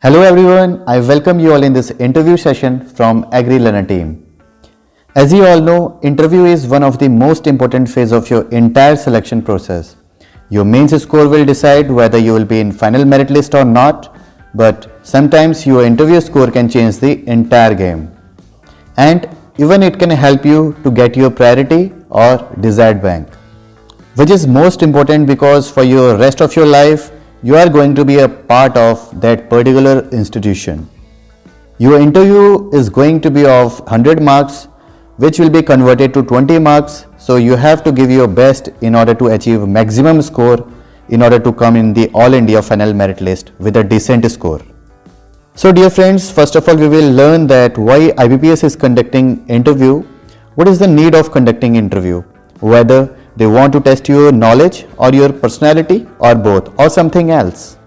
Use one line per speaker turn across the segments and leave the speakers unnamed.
Hello everyone, I welcome you all in this interview session from AgriLearner team. As you all know, interview is one of the most important phase of your entire selection process. Your mains score will decide whether you will be in final merit list or not, but sometimes your interview score can change the entire game. And even it can help you to get your priority or desired bank, which is most important because for your rest of your life, you are going to be a part of that particular institution. Your interview is going to be of 100 marks, which will be converted to 20 marks. So you have to give your best in order to achieve maximum score in order to come in the All India final merit list with a decent score. So dear friends, first of all, we will learn that why IBPS is conducting interview, what is the need of conducting interview, whether they want to test your knowledge or your personality or both or something else.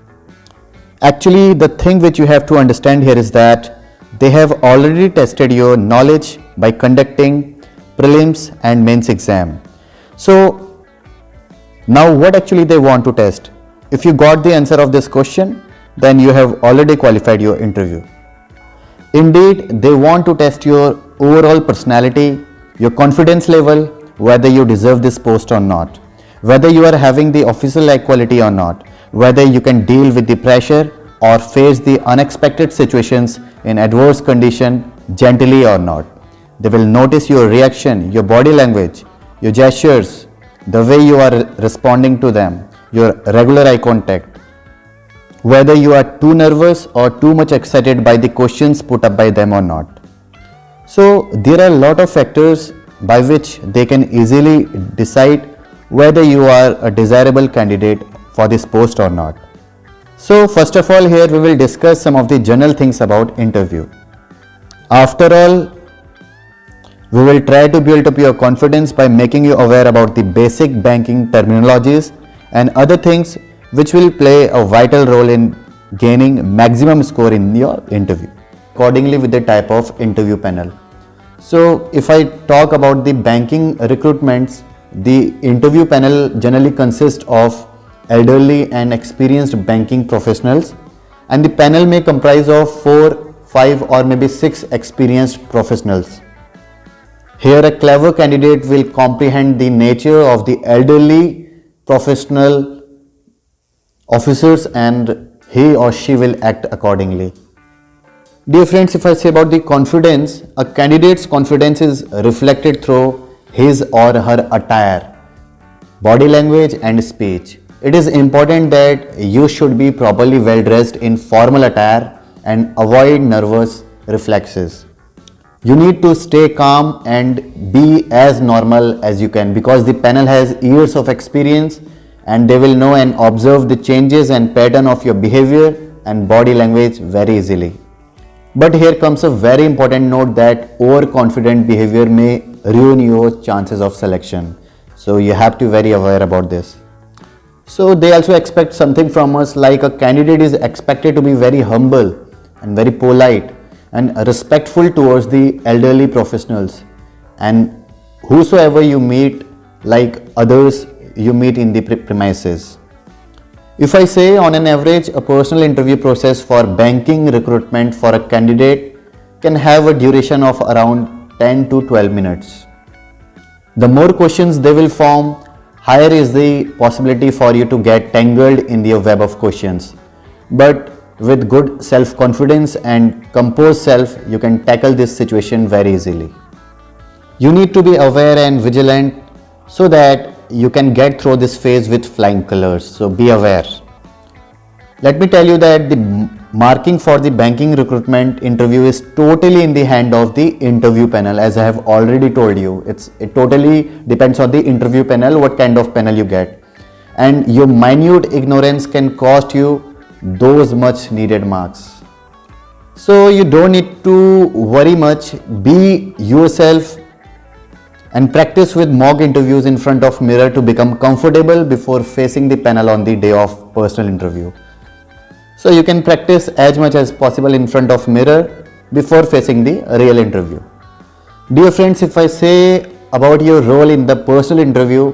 Actually, the thing which you have to understand here is that they have already tested your knowledge by conducting prelims and mains exam. So now what actually they want to test? If you got the answer of this question, then you have already qualified your interview. Indeed, they want to test your overall personality, your confidence level, whether you deserve this post or not, whether you are having the officer-like quality or not, whether you can deal with the pressure or face the unexpected situations in adverse condition gently or not. They will notice your reaction, your body language, your gestures, the way you are responding to them, your regular eye contact, whether you are too nervous or too much excited by the questions put up by them or not. So there are a lot of factors by which they can easily decide whether you are a desirable candidate for this post or not. So first of all, here we will discuss some of the general things about interview. After all, we will try to build up your confidence by making you aware about the basic banking terminologies and other things which will play a vital role in gaining maximum score in your interview, accordingly with the type of interview panel. So if I talk about the banking recruitments, the interview panel generally consists of elderly and experienced banking professionals, and the panel may comprise of 4, 5 or maybe 6 experienced professionals. Here a clever candidate will comprehend the nature of the elderly professional officers and he or she will act accordingly. Dear friends, if I say about the confidence, a candidate's confidence is reflected through his or her attire, body language and speech. It is important that you should be properly well dressed in formal attire and avoid nervous reflexes. You need to stay calm and be as normal as you can because the panel has years of experience and they will know and observe the changes and pattern of your behavior and body language very easily. But here comes a very important note that overconfident behavior may ruin your chances of selection. So you have to be very aware about this. So they also expect something from us, like a candidate is expected to be very humble and very polite and respectful towards the elderly professionals and whosoever you meet, like others you meet in the premises. If I say on an average, a personal interview process for banking recruitment for a candidate can have a duration of around 10 to 12 minutes. The more questions they will form, higher is the possibility for you to get tangled in the web of questions. But with good self-confidence and composed self, you can tackle this situation very easily. You need to be aware and vigilant so that you can get through this phase with flying colors. So be aware. Let me tell you that the marking for the banking recruitment interview is totally in the hand of the interview panel. As I have already told you, it totally depends on the interview panel, what kind of panel you get. And your minute ignorance can cost you those much needed marks. So you don't need to worry much. Be yourself and practice with mock interviews in front of mirror to become comfortable before facing the panel on the day of personal interview. So you can practice as much as possible in front of mirror before facing the real interview. Dear friends, if I say about your role in the personal interview,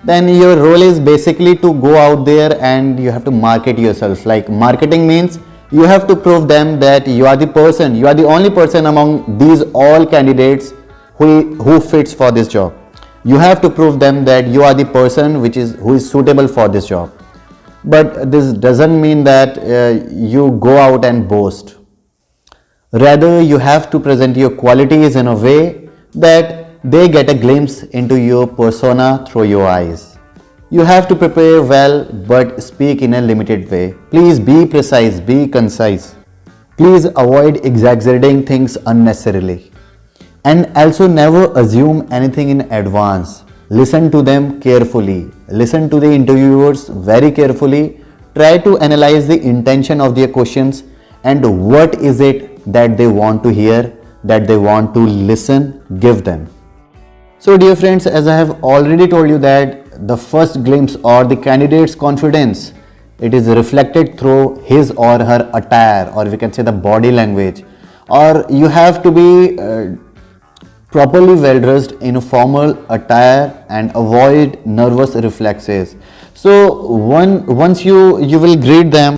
then your role is basically to go out there and you have to market yourself. Like marketing means You have to prove them that you are the person, you are the only person among these all candidates who fits for this job. You have to prove them that you are the person who is suitable for this job. But this doesn't mean that you go out and boast. Rather, you have to present your qualities in a way that they get a glimpse into your persona through your eyes. You have to prepare well but speak in a limited way. Please be precise, be concise. Please avoid exaggerating things unnecessarily. And also never assume anything in advance. Listen to them carefully. Listen to the interviewers very carefully. Try to analyze the intention of their questions and what is it that they want to hear, that they want to listen, give them. So dear friends, as I have already told you that the first glimpse or the candidate's confidence, it is reflected through his or her attire, or we can say the body language, or you have to be properly well dressed in a formal attire and avoid nervous reflexes. So once you will greet them,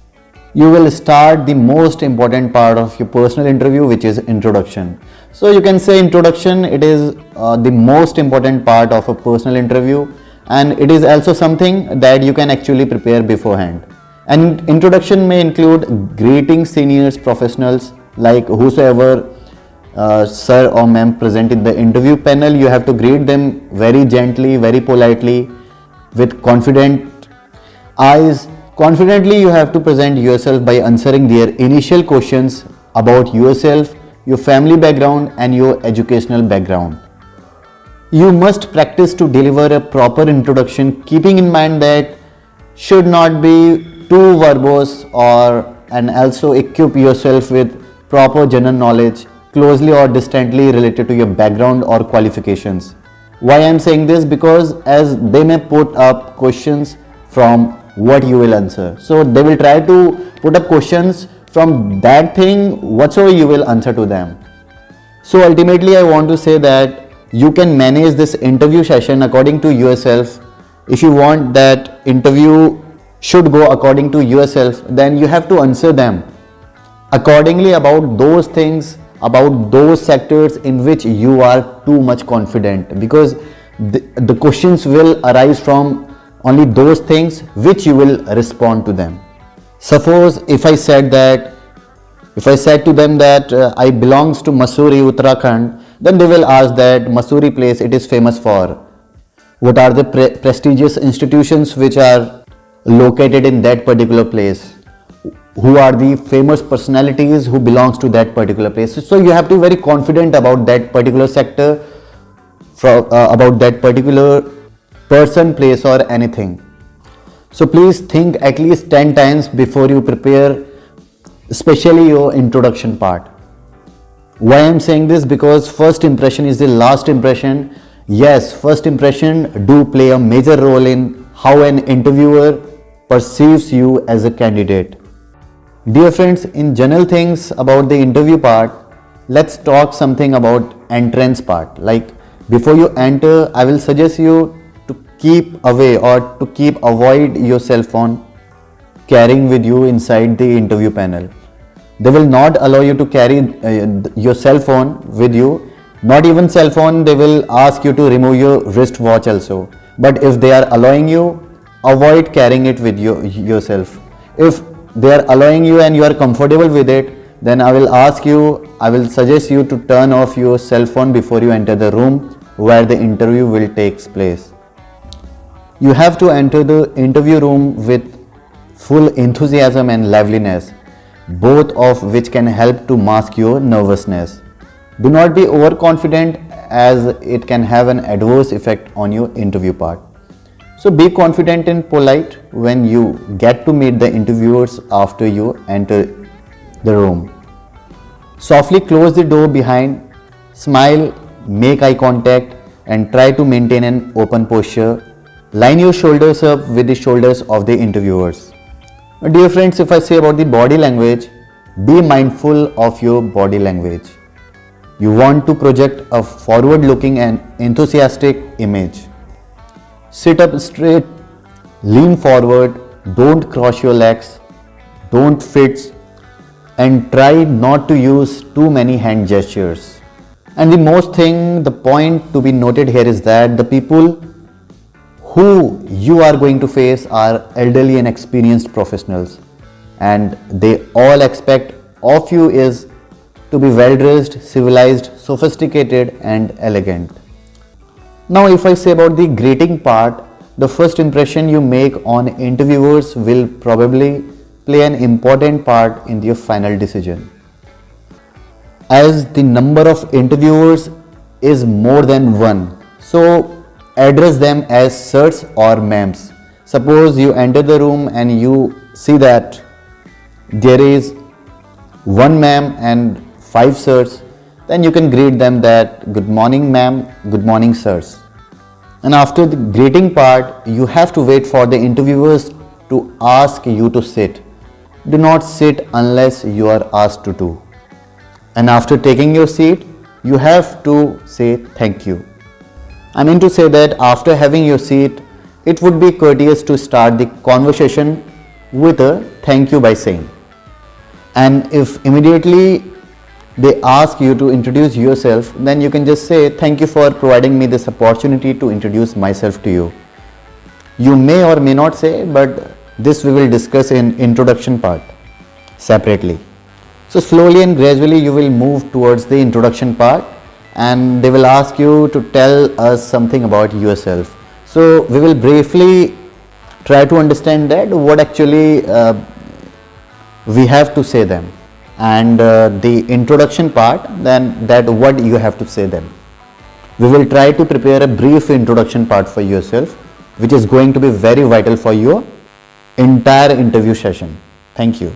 you will start the most important part of your personal interview, which is introduction. So you can say introduction, it is the most important part of a personal interview, and it is also something that you can actually prepare beforehand. And introduction may include greeting seniors, professionals, like whosoever sir or ma'am present in the interview panel. You have to greet them very gently, very politely, with confident eyes. Confidently, you have to present yourself by answering their initial questions about yourself, your family background and your educational background. You must practice to deliver a proper introduction, keeping in mind that should not be too verbose, and also equip yourself with proper general knowledge closely or distantly related to your background or qualifications. Why I am saying this? Because as they may put up questions from what you will answer. So they will try to put up questions from that thing whatsoever you will answer to them. So ultimately I want to say that you can manage this interview session according to yourself. If you want that interview should go according to yourself, then you have to answer them accordingly about those things, about those sectors in which you are too much confident, because the questions will arise from only those things which you will respond to them. Suppose if I said to them that I belongs to Mussoorie, Uttarakhand, then they will ask that Mussoorie place it is famous for. What are the prestigious institutions which are located in that particular place? Who are the famous personalities who belongs to that particular place? So you have to be very confident about that particular sector, about that particular person, place or anything. So please think at least 10 times before you prepare, especially your introduction part. Why I am saying this? Because first impression is the last impression. Yes, first impression do play a major role in how an interviewer perceives you as a candidate. Dear friends, in general things about the interview part, let's talk something about entrance part. Like before you enter, I will suggest you to keep away or to avoid your cell phone carrying with you inside the interview panel. They will not allow you to carry your cell phone with you. Not even cell phone, they will ask you to remove your wristwatch also. But if they are allowing you, avoid carrying it with yourself. If they are allowing you and you are comfortable with it, then I will suggest you to turn off your cell phone before you enter the room where the interview will take place. You have to enter the interview room with full enthusiasm and liveliness, both of which can help to mask your nervousness. Do not be overconfident, as it can have an adverse effect on your interview part. So be confident and polite when you get to meet the interviewers after you enter the room. Softly close the door behind, smile, make eye contact and try to maintain an open posture. Line your shoulders up with the shoulders of the interviewers. Dear friends, if I say about the body language, be mindful of your body language. You want to project a forward-looking and enthusiastic image. Sit up straight, lean forward, don't cross your legs, don't fit, and try not to use too many hand gestures. And the point to be noted here is that the people who you are going to face are elderly and experienced professionals, and they all expect of you is to be well dressed, civilized, sophisticated and elegant. Now if I say about the greeting part, the first impression you make on interviewers will probably play an important part in your final decision. As the number of interviewers is more than one, so address them as sirs or ma'ams. Suppose you enter the room and you see that there is one ma'am and five sirs, then you can greet them that good morning ma'am, good morning sirs. And after the greeting part, you have to wait for the interviewers to ask you to sit. Do not sit unless you are asked to do. And after taking your seat, you have to say thank you. I mean to say that after having your seat, it would be courteous to start the conversation with a thank you by saying. And if immediately they ask you to introduce yourself, then you can just say thank you for providing me this opportunity to introduce myself to you. You may or may not say, but this we will discuss in introduction part separately. So slowly and gradually you will move towards the introduction part, and they will ask you to tell us something about yourself. So we will briefly try to understand that what actually we have to say them, and the introduction part, then that what you have to say them. We will try to prepare a brief introduction part for yourself, which is going to be very vital for your entire interview session. Thank you.